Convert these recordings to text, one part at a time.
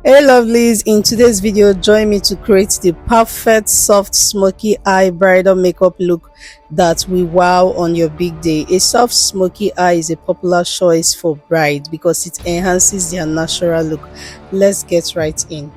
Hey lovelies, in today's video join me to create the perfect soft smoky eye bridal makeup look that will wow on your big day. A soft smoky eye is a popular choice for brides because it enhances their natural look. Let's get right in.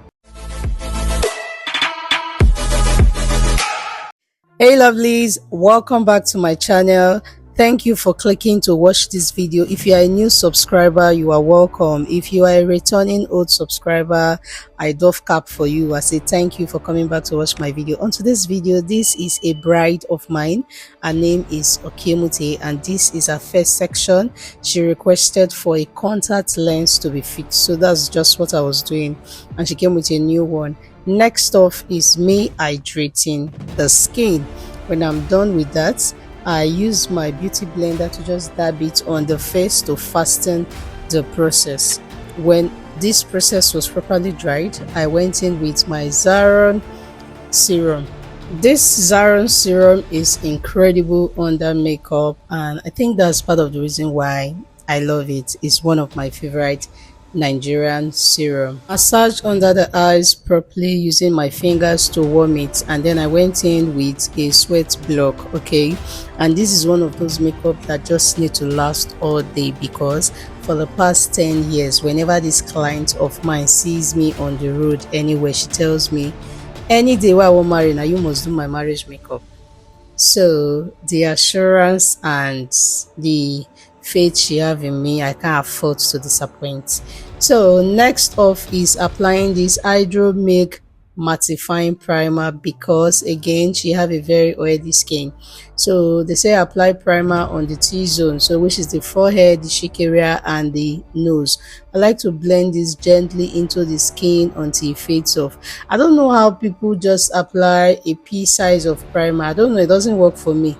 Hey lovelies, welcome back to my channel. Thank you for clicking to watch this video. If you are a new subscriber, you are welcome. If you are a returning old subscriber, I doff cap for you. I say thank you for coming back to watch my video. On today's video, this is a bride of mine. Her name is Okemute, and this is her first section. She requested for a contact lens to be fixed, so that's just what I was doing, and she came with a new one. Next off is me hydrating the skin. When I'm done with that, I use my beauty blender to just dab it on the face to fasten the process. When this process was properly dried, I went in with my zaron serum. This zaron serum is incredible under makeup, and I think that's part of the reason why I love it. It's one of my favorite Nigerian serum. Massage under the eyes properly using my fingers to warm it, and then I went in with a sweat block. Okay, and this is one of those makeup that just need to last all day, because for the past 10 years, whenever this client of mine sees me on the road anywhere, she tells me, any day where I want marry now, you must do my marriage makeup. So the assurance and the faith she have in me, I can't afford to disappoint. So next off is applying this Hydro Make mattifying primer, because again she have a very oily skin. So they say apply primer on the T-zone, so which is the forehead, the cheek area, and the nose. I like to blend this gently into the skin until it fades off. I don't know how people just apply a pea size of primer. I don't know, it doesn't work for me.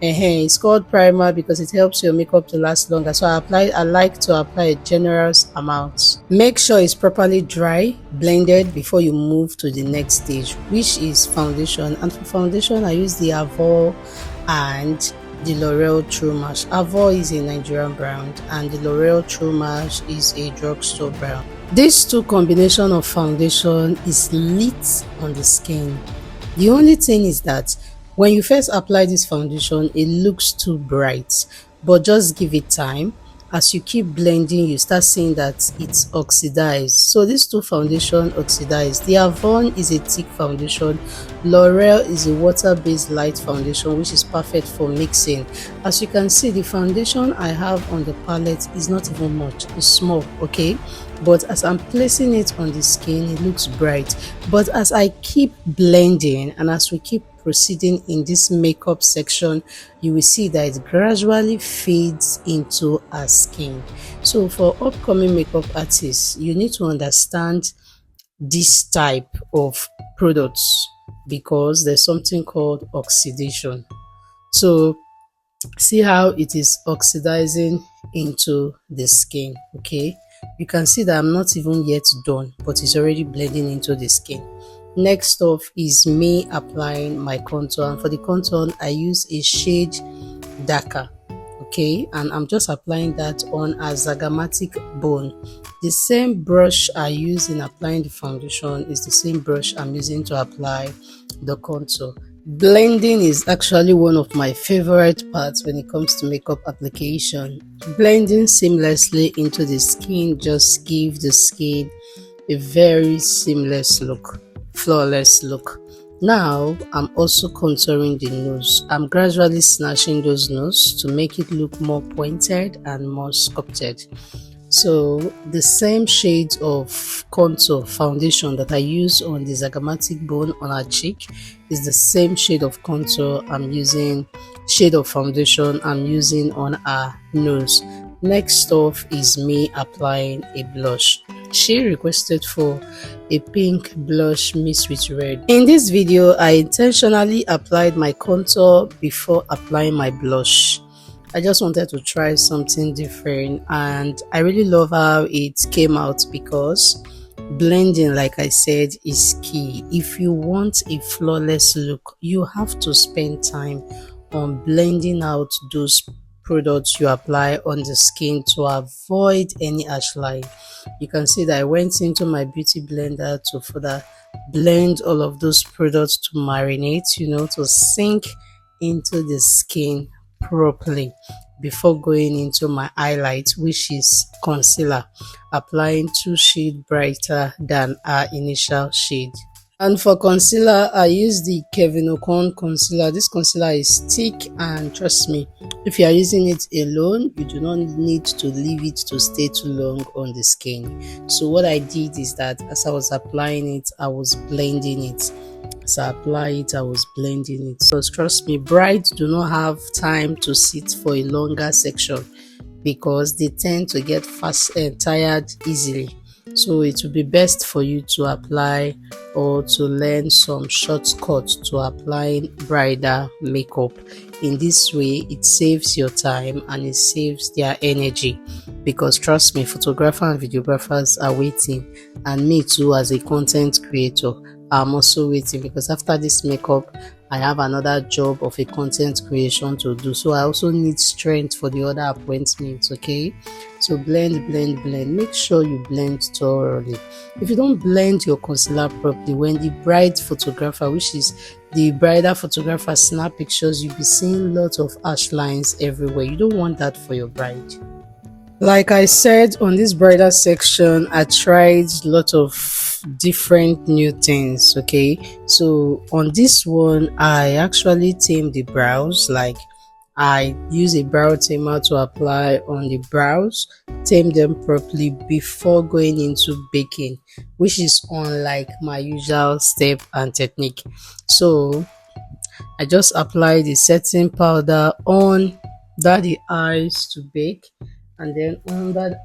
It's called primer because it helps your makeup to last longer, so I like to apply a generous amount. Make sure it's properly dry, blended before you move to the next stage, which is foundation. And for foundation, I use the Avon and the L'Oreal True Match. Avon is a Nigerian brand and the L'Oreal True Match is a drugstore brand. These two combination of foundation is lit on the skin. The only thing is that when you first apply this foundation, it looks too bright, but just give it time. As you keep blending, you start seeing that it's oxidized. So these two foundation oxidized. The Avon is a thick foundation. L'Oreal is a water-based light foundation, which is perfect for mixing. As you can see, the foundation I have on the palette is not even much. It's small, okay? But as I'm placing it on the skin, it looks bright. But as I keep blending and as we keep proceeding in this makeup section, you will see that it gradually fades into our skin. So for upcoming makeup artists, you need to understand this type of products, because there's something called oxidation. So see how it is oxidizing into the skin. Okay, you can see that I'm not even yet done, but it's already blending into the skin. Next off is me applying my contour, and for the contour I use a shade darker. Okay, and I'm just applying that on a zygomatic bone. The same brush I use in applying the foundation is the same brush I'm using to apply the contour. Blending is actually one of my favorite parts when it comes to makeup application. Blending seamlessly into the skin just gives the skin a very seamless look, flawless look. Now I'm also contouring the nose. I'm gradually snatching those nose to make it look more pointed and more sculpted. So the same shade of contour foundation that I use on the zygomatic bone on her cheek is the same shade of contour shade of foundation I'm using on her nose. Next off is me applying a blush. She requested for a pink blush mixed with red. In this video, I intentionally applied my contour before applying my blush. I just wanted to try something different, and I really love how it came out, because blending, like I said, is key. If you want a flawless look, you have to spend time on blending out those products you apply on the skin to avoid any ash line. You can see that I went into my beauty blender to further blend all of those products to marinate, to sink into the skin properly before going into my highlight, which is concealer, applying 2 shades brighter than our initial shade. And for concealer, I use the Kevin O'Con concealer. This concealer is thick, and trust me, if you are using it alone, you do not need to leave it to stay too long on the skin. So what I did is that as I was applying it, I was blending it. As I apply it, I was blending it. So trust me, brides do not have time to sit for a longer section because they tend to get fast and tired easily. So it will be best for you to apply or to learn some shortcuts to applying bridal makeup. In this way, it saves your time and it saves their energy, because trust me, photographers and videographers are waiting, and me too as a content creator, I'm also waiting, because after this makeup I have another job of a content creation to do, so I also need strength for the other appointments. Okay, so blend, make sure you blend thoroughly. If you don't blend your concealer properly, when the bride photographer, which is the bridal photographer, snap pictures, you'll be seeing lots of ash lines everywhere. You don't want that for your bride. Like I said, on this bridal section, I tried a lot of different new things. Okay, so on this one, I actually tamed the brows. Like, I use a brow tamer to apply on the brows, tame them properly before going into baking, which is unlike my usual step and technique. So I just apply the setting powder on the eyes to bake, and then on that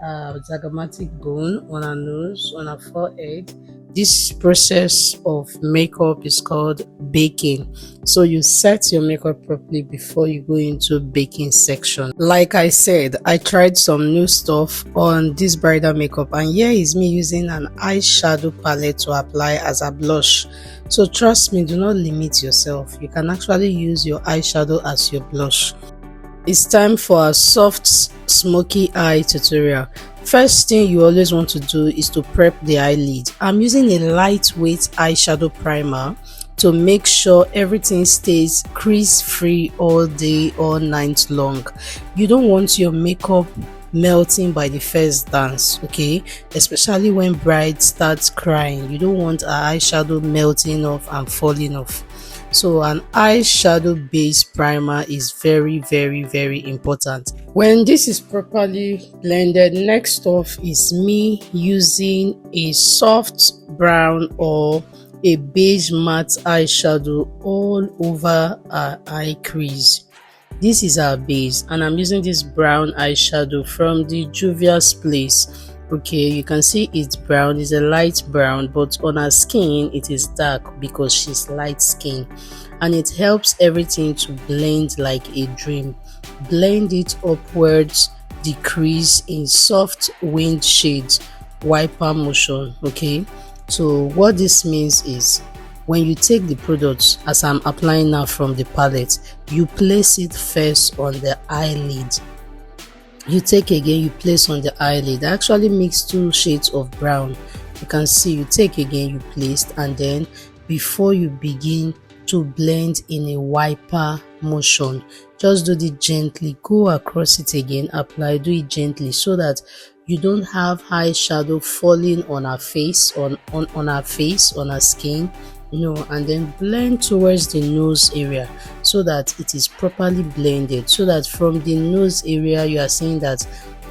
zygomatic bone, on her nose, on her forehead. This process of makeup is called baking. So you set your makeup properly before you go into baking section. Like I said, I tried some new stuff on this bridal makeup, and here is me using an eyeshadow palette to apply as a blush. So trust me, do not limit yourself. You can actually use your eyeshadow as your blush. It's time for a soft smoky eye tutorial. First thing you always want to do is to prep the eyelid. I'm using a lightweight eyeshadow primer to make sure everything stays crease free all day, all night long. You don't want your makeup melting by the first dance, okay? Especially when bride starts crying, you don't want her eyeshadow melting off and falling off. So an eyeshadow base primer is very important. When this is properly blended, next off is me using a soft brown or a beige matte eyeshadow all over our eye crease. This is our base, and I'm using this brown eyeshadow from the Juvia's Place. Okay, you can see it's brown, it's a light brown, but on her skin it is dark because she's light skin, and it helps everything to blend like a dream. Blend it upwards, decrease in soft wind shades, wiper motion. Okay, so what this means is, when you take the products, as I'm applying now from the palette, you place it first on the eyelid. You take again, you place on the eyelid. I actually mix 2 shades of brown. You can see, you take again, you placed, and then before you begin to blend in a wiper motion, just do it gently, go across it again, apply, do it gently, so that you don't have eyeshadow falling on her face, on her face, on her skin, and then blend towards the nose area so that it is properly blended, so that from the nose area you are seeing that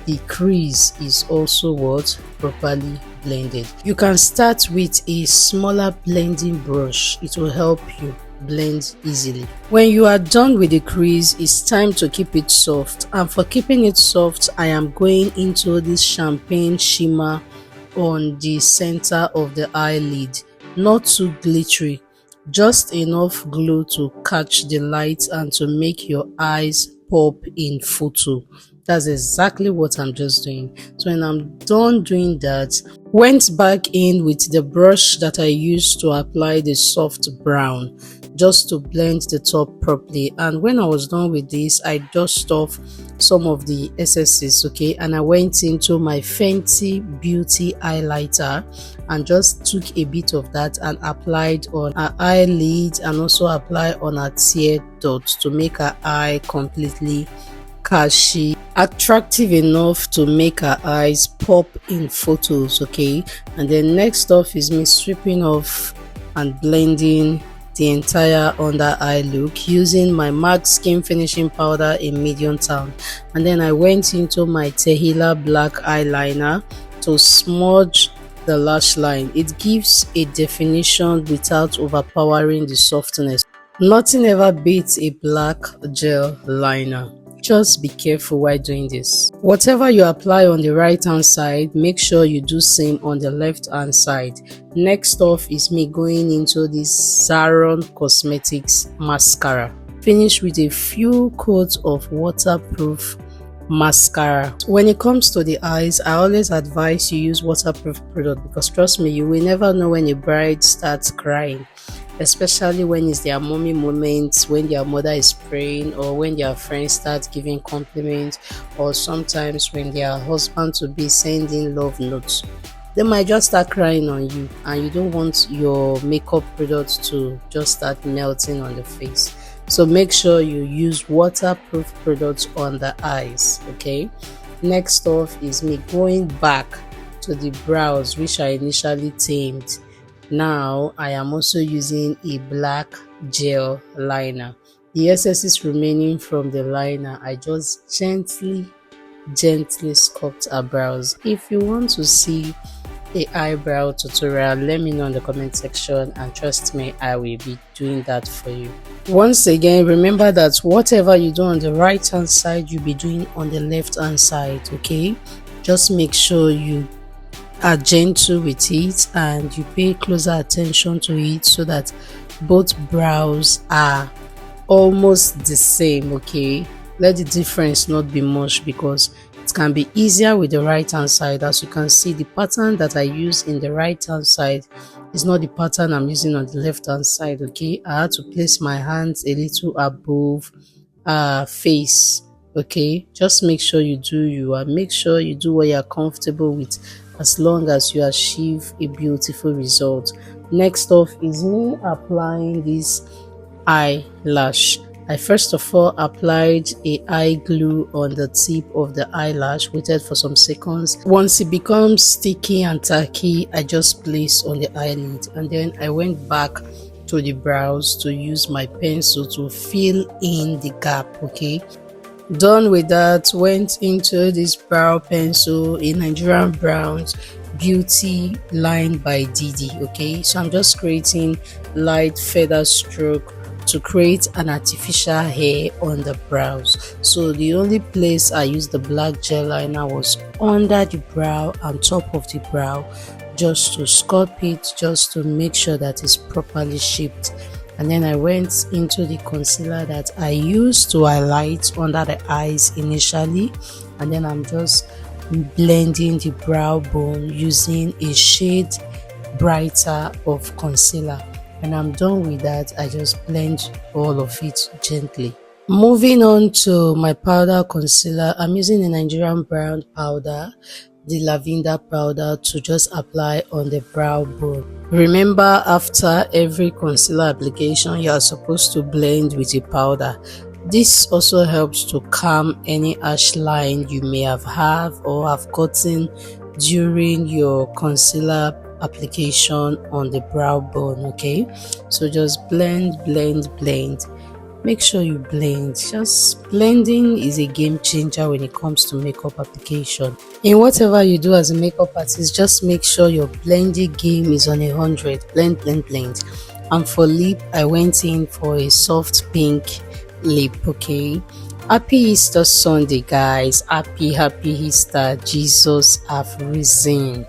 the crease is also what properly blended. You can start with a smaller blending brush, it will help you blend easily. When you are done with the crease, it's time to keep it soft, and for keeping it soft, I am going into this champagne shimmer on the center of the eyelid. Not too glittery, just enough glow to catch the light and to make your eyes pop in photo. That's exactly what I'm just doing. So when I'm done doing that, went back in with the brush that I used to apply the soft brown. just to blend the top properly. And when I was done with this, I dust off some of the excesses, okay, and I went into my Fenty Beauty highlighter and just took a bit of that and applied on her eyelid and also apply on her tear dots to make her eye completely catchy, attractive enough to make her eyes pop in photos, okay. And then next off is me stripping off and blending the entire under eye look using my MAC skin finishing powder in medium town. And then I went into my Tehila black eyeliner to smudge the lash line. It gives a definition without overpowering the softness. Nothing ever beats a black gel liner. Just be careful while doing this. Whatever you apply on the right hand side, make sure you do same on the left hand side. Next off is me going into this Zaron Cosmetics mascara. Finish with a few coats of waterproof mascara. When it comes to the eyes, I always advise you use waterproof product because trust me, you will never know when a bride starts crying, especially when it's their mommy moments, when their mother is praying, or when their friends start giving compliments, or sometimes when their husband to be sending love notes. They might just start crying on you and you don't want your makeup products to just start melting on the face. So make sure you use waterproof products on the eyes, okay. Next off is me going back to the brows, which I initially tamed. Now I am also using a black gel liner. The excesses remaining from the liner, I just gently sculpt her brows. If you want to see a eyebrow tutorial, let me know in the comment section, and trust me, I will be doing that for you. Once again, remember that whatever you do on the right hand side, you'll be doing on the left hand side, okay. Just make sure you are gentle with it and you pay closer attention to it so that both brows are almost the same, okay. Let the difference not be much because it can be easier with the right hand side. As you can see, the pattern that I use in the right hand side is not the pattern I'm using on the left hand side, okay. I had to place my hands a little above face, okay. Just make sure you do you, and make sure you do what you're comfortable with, as long as you achieve a beautiful result. Next off is me applying this eyelash. I first of all applied a eye glue on the tip of the eyelash, waited for some seconds. Once it becomes sticky and tacky, I just placed on the eyelid, and then I went back to the brows to use my pencil to fill in the gap, okay. Done with that, went into this brow pencil, a Nigerian Browns Beauty line by Didi, okay. So I'm just creating light feather stroke to create an artificial hair on the brows. So the only place I used the black gel liner was under the brow and top of the brow, just to sculpt it, just to make sure that it's properly shaped. And then I went into the concealer that I used to highlight under the eyes initially, and then I'm just blending the brow bone using a shade brighter of concealer. When I'm done with that, I just blend all of it gently. Moving on to my powder concealer, I'm using a Nigerian brown powder, the lavender powder, to just apply on the brow bone. Remember, after every concealer application, you are supposed to blend with a powder. This also helps to calm any harsh line you may have or have gotten during your concealer application on the brow bone, okay. So just blend. Make sure you blend. Just blending is a game changer when it comes to makeup application. In whatever you do as a makeup artist, just make sure your blending game is on 100. Blend. And for lip, I went in for a soft pink lip, okay. Happy Easter Sunday, guys. Happy Easter. Jesus have risen.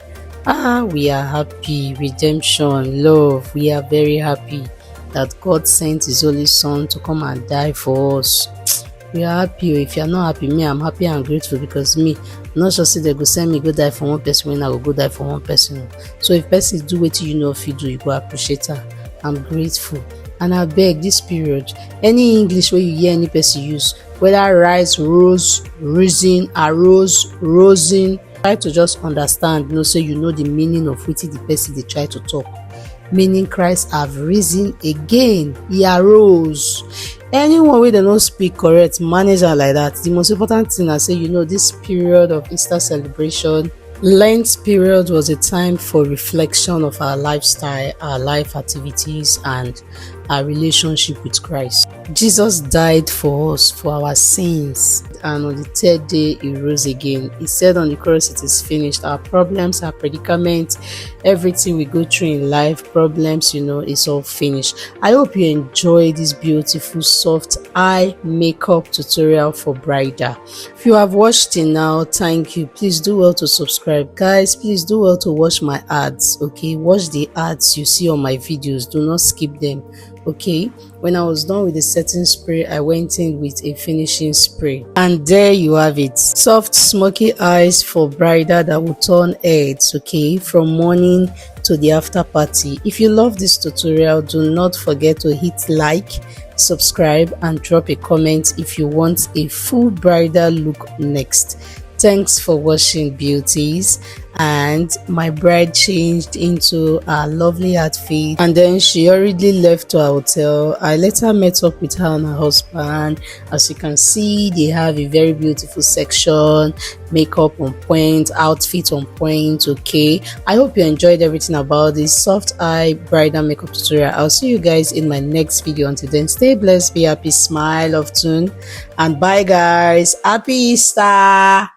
We are happy. Redemption, love. We are very happy that God sent his only son to come and die for us. We are happy. If you are not happy, me, I'm happy and grateful, because me, not just say they go send me go die for one person when I will go die for one person. So if person do what you know if you do, you go appreciate her. I'm grateful. And I beg, this period, any English where you hear any person use, whether rise, rose, risen, arose, rosing, try to just understand, so you know the meaning of wetin the person dey try to talk. Meaning Christ have risen again, he arose. Anyone wey dem no speak correct, manage am like that. The most important thing na say, this period of Easter celebration, Lent period, was a time for reflection of our lifestyle, our life activities, and our relationship with Christ. Jesus died for us, for our sins, and on the third day he rose again. He said on the cross, it is finished. Our problems, our predicaments, everything we go through in life, problems, it's all finished. I hope you enjoy this beautiful soft eye makeup tutorial for bridal. If you have watched it now, thank you. Please do well to subscribe. Guys, please do well to watch my ads. Okay, watch the ads you see on my videos. Do not skip them. Okay, when I was done with the setting spray, I went in with a finishing spray, and there you have it. Soft smoky eyes for bridal that will turn heads, okay, from morning to the after party. If you love this tutorial, do not forget to hit like, subscribe, and drop a comment if you want a full bridal look next. Thanks for watching, beauties. And my bride changed into a lovely outfit, and then she already left to her hotel. I later met up with her and her husband. As you can see, they have a very beautiful section, makeup on point, outfit on point. Okay, I hope you enjoyed everything about this soft eye bridal makeup tutorial. I'll see you guys in my next video. Until then, stay blessed, be happy, smile often, and bye guys. Happy Easter.